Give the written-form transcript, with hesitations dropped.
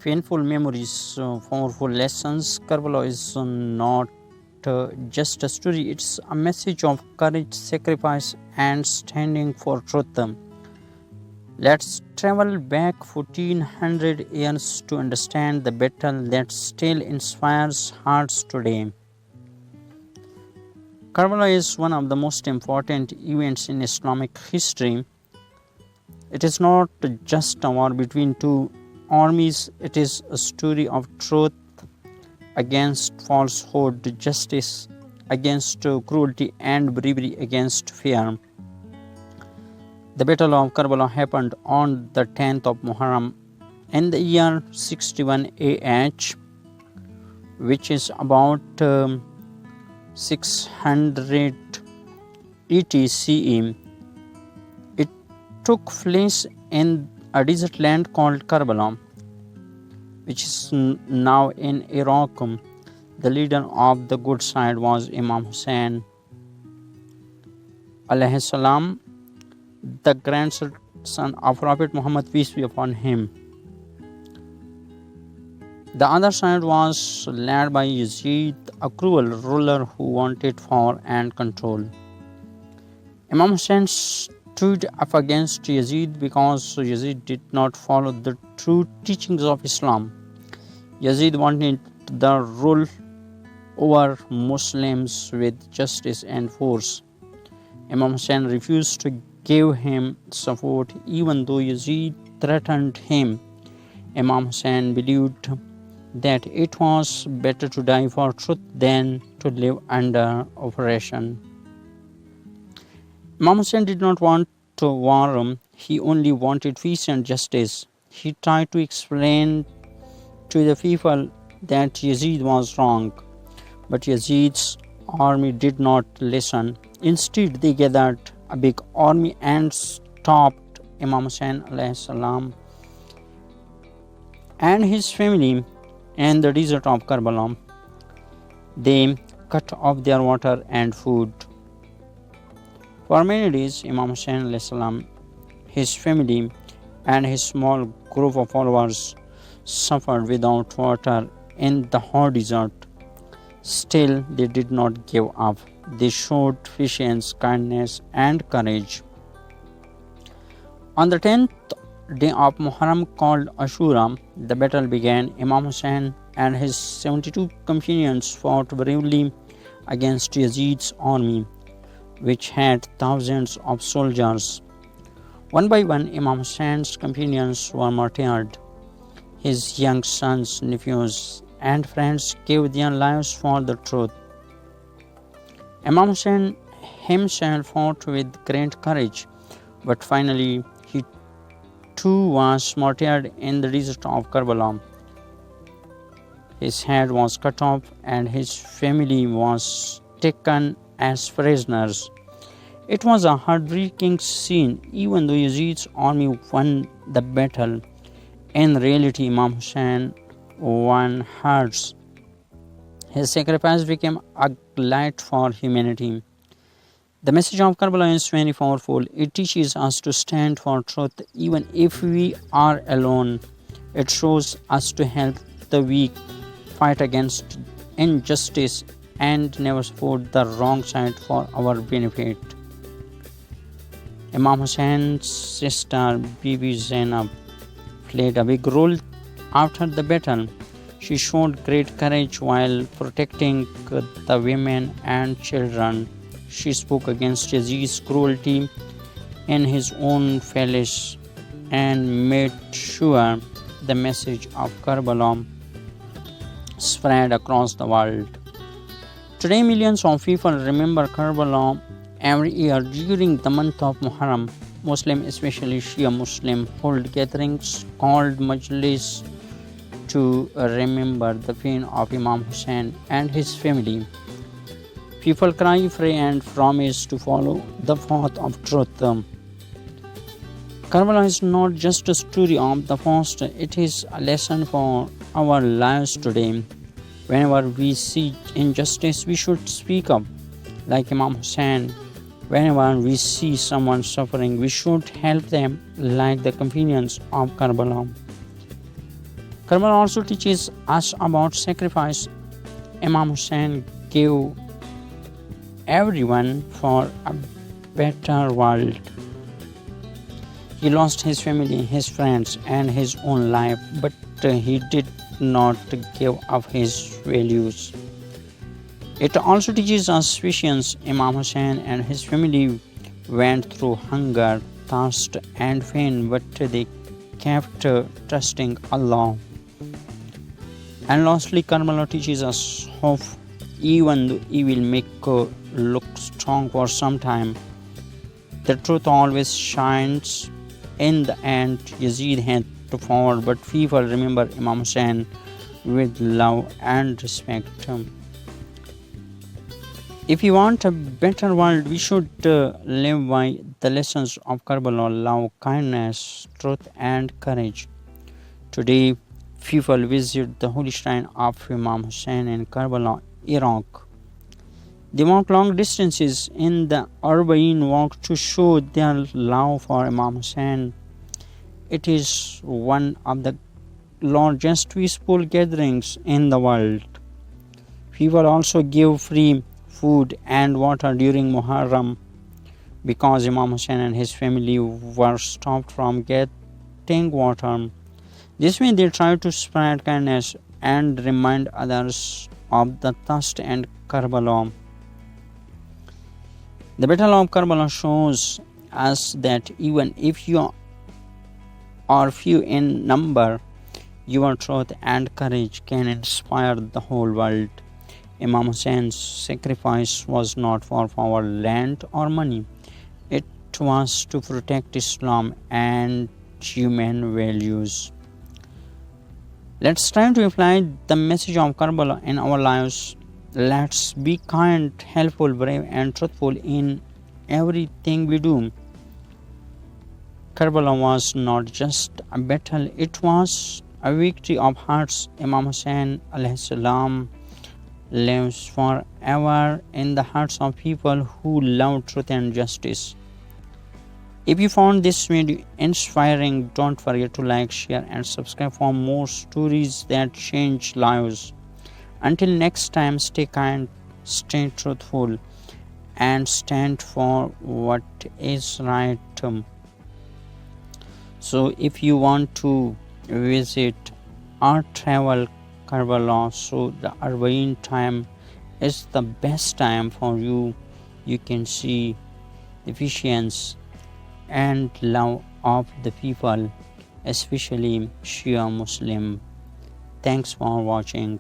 painful memories, powerful lessons. Karbala is not just a story, it's a message of courage, sacrifice, and standing for truth. Let's travel back 1400 years to understand the battle that still inspires hearts today. Karbala is one of the most important events in Islamic history. It is not just a war between two armies, it is a story of truth against falsehood, justice against cruelty, and bravery against fear. The Battle of Karbala happened on the 10th of Muharram in the year 61 AH, which is about 680 CE. It took place in a desert land called Karbala, which is now in Iraq. The leader of the good side was Imam Hussain alayhi salam, the grandson of Prophet Muhammad, peace be upon him. The other side was led by Yazid, a cruel ruler who wanted power and control. Imam Hussain stood up against Yazid because Yazid did not follow the true teachings of Islam. Yazid wanted the rule over Muslims with justice and force. Imam Hussain refused to give him support even though Yazid threatened him. Imam Hussain believed that it was better to die for truth than to live under oppression. Imam Hussain did not want to war, he only wanted peace and justice. He tried to explain to the people that Yazid was wrong, but Yazid's army did not listen. Instead, they gathered a big army and stopped Imam Hussain alayhi salam and his family in the desert of Karbala. They cut off their water and food. For many days, Imam Hussain alayhi salam, his family, and his small group of followers suffered without water in the hot desert. Still, they did not give up. They showed patience, kindness, and courage. On the 10th day of Muharram, called Ashura, the battle began. Imam Hussain and his 72 companions fought bravely against Yazid's army, which had thousands of soldiers. One by one, Imam Hussein's companions were martyred. His young sons, nephews, and friends gave their lives for the truth. Imam Hussain himself fought with great courage, but finally he too was martyred in the desert of Karbala. His head was cut off and his family was taken as prisoners. It was a heartbreaking scene. Even though Yazid's army won the battle, in reality Imam Hussain won hearts. His sacrifice became a light for humanity. The message of Karbala is very powerful. It teaches us to stand for truth even if we are alone. It shows us to help the weak, fight against injustice, and never support the wrong side for our benefit. Imam Hussein's sister Bibi Zainab played a big role after the battle. She showed great courage while protecting the women and children. She spoke against Yazid's cruelty in his own palace and made sure the message of Karbala spread across the world. Today, millions of people remember Karbala every year during the month of Muharram. Muslims, especially Shia Muslims, hold gatherings called Majlis to remember the pain of Imam Hussain and his family. People cry, pray, and promise to follow the path of truth. Karbala is not just a story of the past, it is a lesson for our lives today. Whenever we see injustice, we should speak up like Imam Hussain. Whenever we see someone suffering, we should help them like the companions of Karbala. Karbala also teaches us about sacrifice. Imam Hussain gave everyone for a better world. He lost his family, his friends, and his own life, but he did not give up his values. It also teaches us patience. Imam Hussain and his family went through hunger, thirst, and pain, but they kept trusting Allah. And lastly, Karbala teaches us hope. Even though evil may look strong for some time, the truth always shines. In the end, Yazid had to fall, but people remember Imam Hussain with love and respect. If we want a better world, we should live by the lessons of Karbala: love, kindness, truth, and courage. Today, people visit the holy shrine of Imam Hussain in Karbala, Iraq. They walk long distances in the urban walk to show their love for Imam Hussain. It is one of the largest peaceful gatherings in the world. People also give free food and water during Muharram because Imam Hussain and his family were stopped from getting water. This way, they try to spread kindness and remind others of the thirst and Karbala. The Battle of Karbala shows us that even if you are few in number, your truth and courage can inspire the whole world. Imam Hussein's sacrifice was not for power, land, or money. It was to protect Islam and human values. Let's try to apply the message of Karbala in our lives. Let's be kind, helpful, brave, and truthful in everything we do. Karbala was not just a battle, it was a victory of hearts. Imam Hussain alayhi salam lives forever in the hearts of people who love truth and justice. If you found this video inspiring, don't forget to like, share, and subscribe for more stories that change lives. Until next time, stay kind, stay truthful, and stand for what is right. So if you want to visit or travel Karbala, so the Arbaeen time is the best time for you. You can see the patience and love of the people, especially Shia Muslim. Thanks for watching.